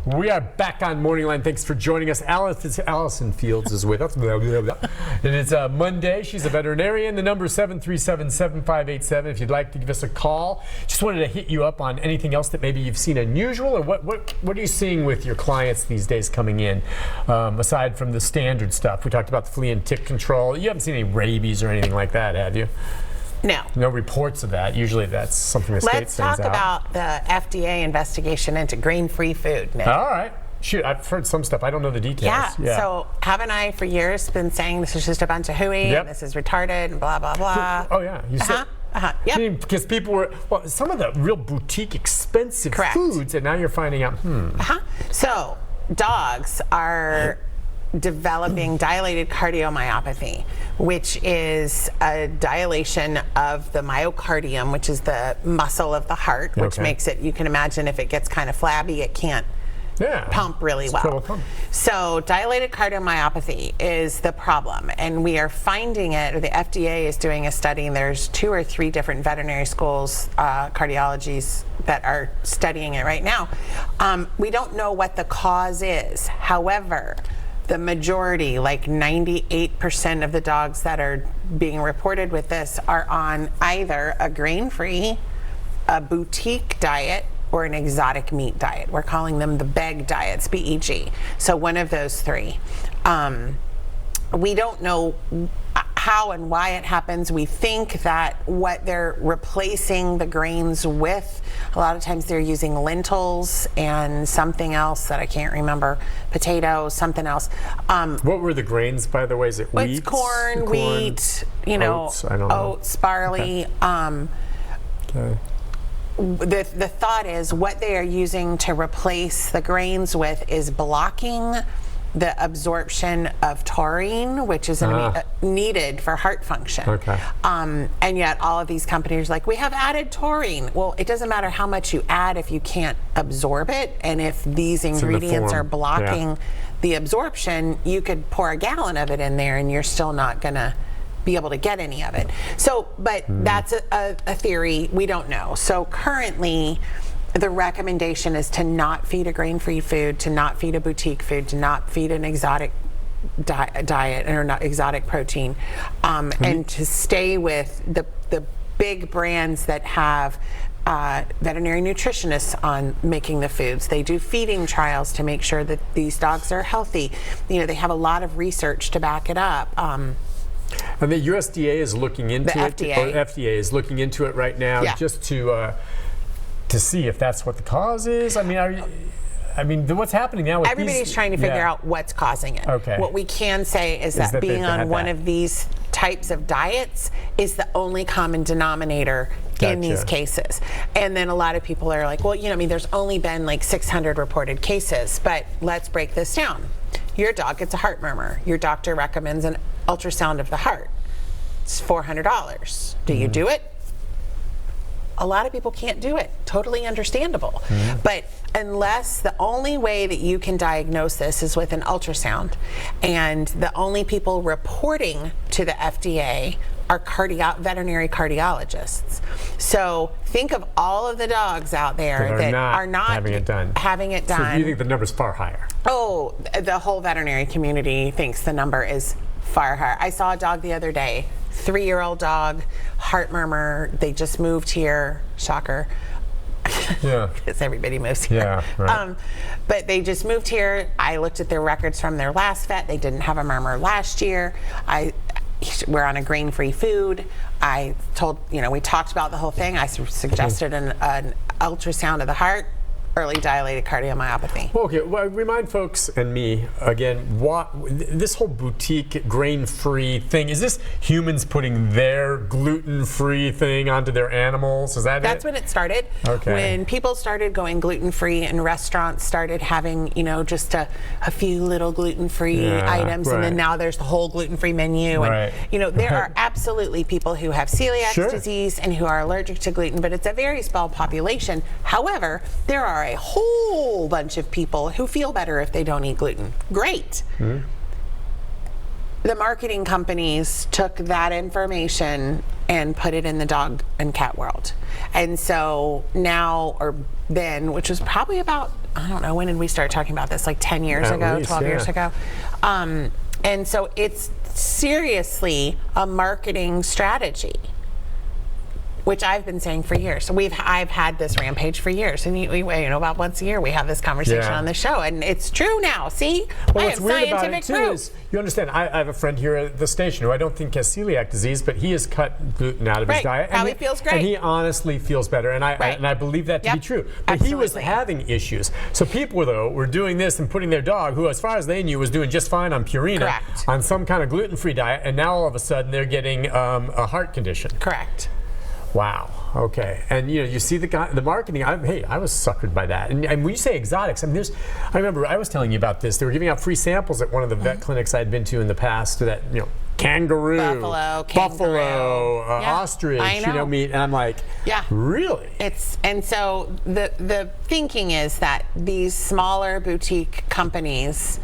We are back on MorningLine. Thanks for joining us. Allison Fields is with us. And it's Monday. She's a veterinarian. The number is 737-7587 if you'd like to give us a call. Just wanted to hit you up on anything else that maybe you've seen unusual, or what are you seeing with your clients these days coming in, aside from the standard stuff? We talked about the flea and tick control. You haven't seen any rabies or anything like that, have you? No. No reports of that. Usually that's something the state sends out. Let's talk about the FDA investigation into grain-free food, Nick. All right. Shoot, I've heard some stuff. I don't know the details. Yeah. So haven't I for years been saying this is just a bunch of hooey, and this is retarded, and blah, blah, blah. Oh, yeah. You said, Yep. I mean, because people were, well, some of the real boutique expensive foods, and now you're finding out, So dogs are developing dilated cardiomyopathy, which is a dilation of the myocardium, which is the muscle of the heart, which makes it, you can imagine if it gets kind of flabby, it can't pump really well. So dilated cardiomyopathy is the problem, and we are finding it, or the FDA is doing a study, and there's 2 or 3 different veterinary schools, cardiologies, that are studying it right now. We don't know what the cause is. However, the majority, like 98% of the dogs that are being reported with this, are on either a grain-free, a boutique diet, or an exotic meat diet. We're calling them the BEG diets, B-E-G. So one of those 3. We don't know how and why it happens. We think that what they're replacing the grains with, a lot of times they're using lentils and something else that I can't remember, potatoes, something else. What were the grains, by the way? Is it wheat? It's corn, wheat, you know, oats, barley. The thought is what they are using to replace the grains with is blocking the absorption of taurine, which is needed for heart function. And yet all of these companies are like, we have added taurine. Well, it doesn't matter how much you add if you can't absorb it, and if these ingredients are blocking the absorption, you could pour a gallon of it in there and you're still not gonna be able to get any of it. So, but that's a theory. We don't know. So currently, the recommendation is to not feed a grain-free food, to not feed a boutique food, to not feed an exotic diet or not exotic protein, and to stay with the big brands that have veterinary nutritionists on making the foods. They do feeding trials to make sure that these dogs are healthy. You know, they have a lot of research to back it up. And the USDA is looking into it. FDA. Or FDA is looking into it right now, just to see if that's what the cause is. I mean, what's happening now with everybody's trying to figure out what's causing it. Okay. What we can say is that being on one of these types of diets is the only common denominator in these cases. And then a lot of people are like, well, you know, I mean, there's only been like 600 reported cases, but let's break this down. Your dog gets a heart murmur. Your doctor recommends an ultrasound of the heart. It's $400. Do you do it? A lot of people can't do it. Totally understandable. But unless the only way that you can diagnose this is with an ultrasound, and the only people reporting to the FDA are veterinary cardiologists. So think of all of the dogs out there that are not having it done. So you think the number's far higher? Oh, the whole veterinary community thinks the number is far higher. I saw a dog the other day, 3-year-old dog, heart murmur. They just moved here. Shocker. Yeah. Because everybody moves here. Yeah, right. But they just moved here. I looked at their records from their last vet. They didn't have a murmur last year. We're on a grain-free food. I told, we talked about the whole thing. I suggested an ultrasound of the heart. Early dilated cardiomyopathy. Okay, well, remind folks and me again, this whole boutique grain-free thing, is this humans putting their gluten-free thing onto their animals? Is that That's when it started. Okay. When people started going gluten-free and restaurants started having, just a few little gluten-free items, and then now there's the whole gluten-free menu. And, there are absolutely people who have celiac disease and who are allergic to gluten, but it's a very small population. However, there are a whole bunch of people who feel better if they don't eat gluten. Great. The marketing companies took that information and put it in the dog and cat world. And so now, or then, which was probably about I don't know, when did we start talking about this? Like 10 years At ago, least, 12 years yeah. ago. And so it's seriously a marketing strategy, which I've been saying for years. So I've had this rampage for years, and about once a year we have this conversation on the show, and it's true now. See, Well, I what's have weird about scientific it too proof. is, you understand, I have a friend here at the station who I don't think has celiac disease, but he has cut gluten out of his Right. diet. Probably feels great. And he honestly feels better, and I believe that to be Yep. true. But he was Absolutely. having issues. So people, though, were doing this and putting their dog, who as far as they knew was doing just fine on Purina, Correct. on some kind of gluten-free diet, and now all of a sudden they're getting a heart condition. Correct. Wow. Okay. And you see the marketing. I was suckered by that. And when you say exotics, I remember I was telling you about this. They were giving out free samples at one of the vet clinics I'd been to in the past. That kangaroo, Buffalo, ostrich, I know. meat. And I'm like, Yeah. really? And so the thinking is that these smaller boutique companies,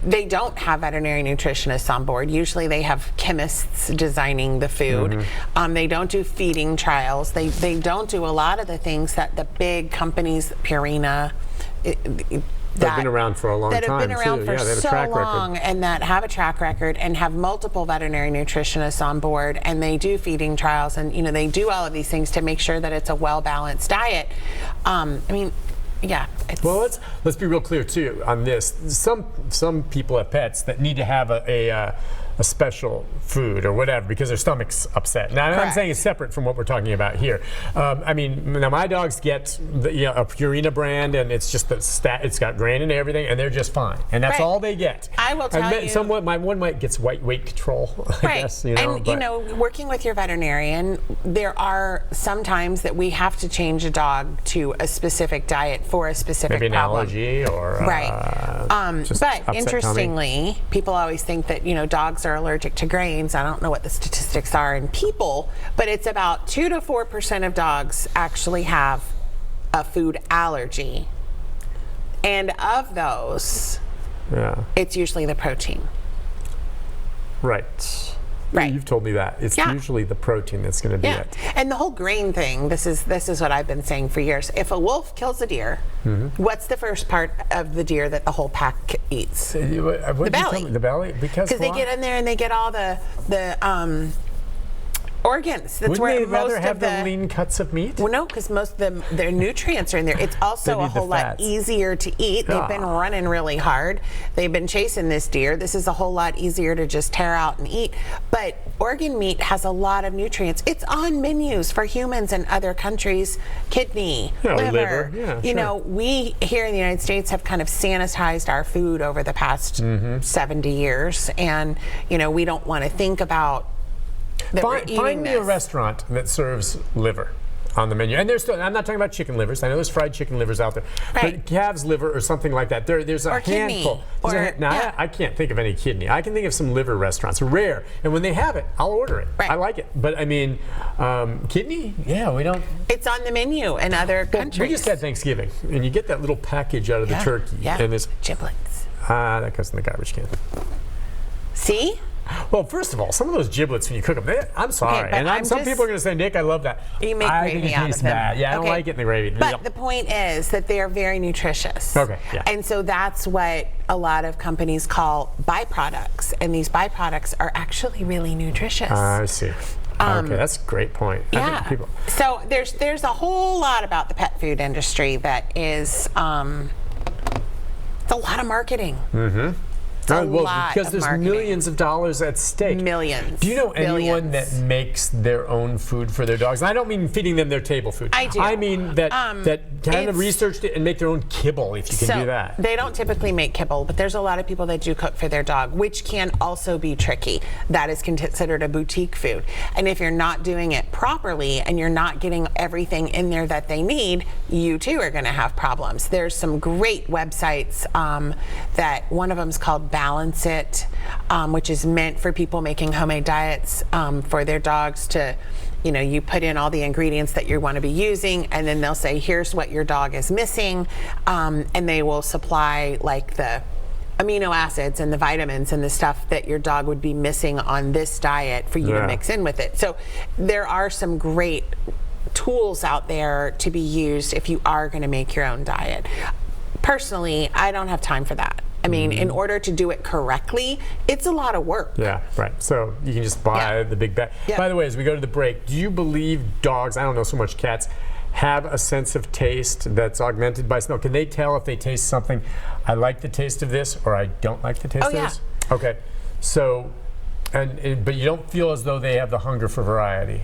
they don't have veterinary nutritionists on board. Usually they have chemists designing the food. They don't do feeding trials. They don't do a lot of the things that the big companies, Purina, They've been around for a long time, that have been around too. for Yeah, they have a so track long record. and that have a track record and have multiple veterinary nutritionists on board, and they do feeding trials, and they do all of these things to make sure that it's a well-balanced diet. Yeah. Well, let's be real clear too on this. Some people have pets that need to have a special food or whatever because their stomach's upset. Now, I'm Correct. saying it's separate from what we're talking about here. Now my dogs get a Purina brand, and it's just it's got grain and everything, and they're just fine, and that's Right. all they get. I will tell you- my one might gets weight control. I Right. guess, And working with your veterinarian, there are some times that we have to change a dog to a specific diet for a specific maybe an problem. allergy or Right. just But upset tummy. interestingly, people always think that dogs are allergic to grains. I don't know what the statistics are in people, but it's about 2 to 4% of dogs actually have a food allergy, and of those, it's usually the protein. Right. Right. You've told me that. It's Yeah. usually the protein that's going to be it. And the whole grain thing, this is what I've been saying for years. If a wolf kills a deer, what's the first part of the deer that the whole pack eats? The belly. The belly? Because They get in there and they get all the organs. That's Wouldn't where they most rather have of the lean cuts of meat? Well, no, because most of their nutrients are in there. It's also They a need the whole lot fats. easier to eat. They've been running really hard. They've been chasing this deer. This is a whole lot easier to just tear out and eat. But organ meat has a lot of nutrients. It's on menus for humans in other countries. Kidney, liver. Yeah, We here in the United States have kind of sanitized our food over the past 70 years, and we don't want to think about that we're eating Find me a this. restaurant that serves liver on the menu. And I'm not talking about chicken livers. I know there's fried chicken livers out there. Right. But calf's liver or something like that. There's a Or kidney. handful. Yeah. I can't think of any kidney. I can think of some liver restaurants. Rare. And when they have it, I'll order it. Right. I like it. But kidney? Yeah, we don't. It's on the menu in other countries. We just had Thanksgiving, and you get that little package out of the turkey. Yeah. And it's, Giblets. that goes in the garbage can. See? Well, first of all, some of those giblets when you cook them, I'm sorry. but And some people are going to say, Nick, I love that. You make I gravy think it out tastes of them. bad. Yeah, I don't Okay. like it in the gravy. But the point is that they are very nutritious. Okay, yeah. And so that's what a lot of companies call byproducts. And these byproducts are actually really nutritious. I see. Okay, that's a great point. I Yeah. think people, So there's a whole lot about the pet food industry that is it's a lot of marketing. It's a lot because of there's marketing. millions of dollars at stake. Millions. Do you know anyone Billions. that makes their own food for their dogs? And I don't mean feeding them their table food. I do. I mean that kind of it's- researched it and make their own kibble if you can do that. They don't typically make kibble, but there's a lot of people that do cook for their dog, which can also be tricky. That is considered a boutique food. And if you're not doing it properly and you're not getting everything in there that they need, you too are going to have problems. There's some great websites that one of them is called Balance It, which is meant for people making homemade diets for their dogs to, you put in all the ingredients that you want to be using, and then they'll say, here's what your dog is missing, and they will supply like the amino acids and the vitamins and the stuff that your dog would be missing on this diet for you to mix in with it. So there are some great tools out there to be used if you are going to make your own diet. personally, I don't have time for that. I mean, in order to do it correctly, it's a lot of work. Yeah, right. So you can just buy the big bag. Yeah. By the way, as we go to the break, do you believe dogs, I don't know so much cats, have a sense of taste that's augmented by smell? Can they tell if they taste something, I like the taste of this, or I don't like the taste of this? Okay. So, but you don't feel as though they have the hunger for variety?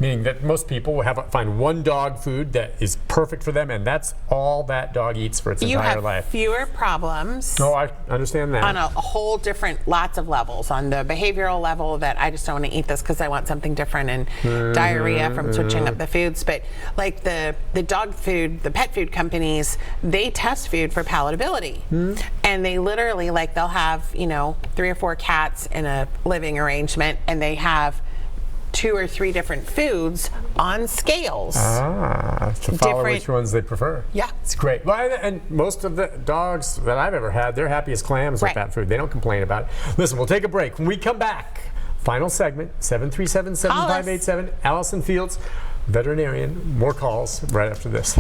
Meaning that most people will find one dog food that is perfect for them, and that's all that dog eats for its entire life. You have fewer problems. No, I understand that. On a whole different, lots of levels. On the behavioral level, that I just don't want to eat this because I want something different, and diarrhea from switching up the foods. But like the dog food, the pet food companies, they test food for palatability. And they literally, like, they'll have, 3 or 4 cats in a living arrangement, and they have 2 or 3 different foods on scales. To follow which ones they prefer. Yeah. It's great. Well, and most of the dogs that I've ever had, they're happy as clams with that food. They don't complain about it. Listen, we'll take a break. When we come back, final segment, 737-7587. Allison Fields, veterinarian. More calls right after this.